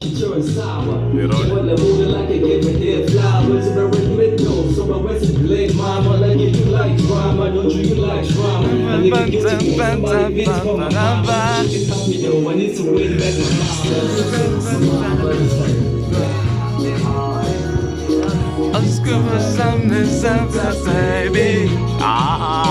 You're sour. Ironie. Well, the mood like I give it their flowers. If I recommend no, so I rest in blame, mama. Like if you like drama, don't you like drama? And if you get to know somebody, it's for my mama. You can help me though, I need to win back baby. Ah,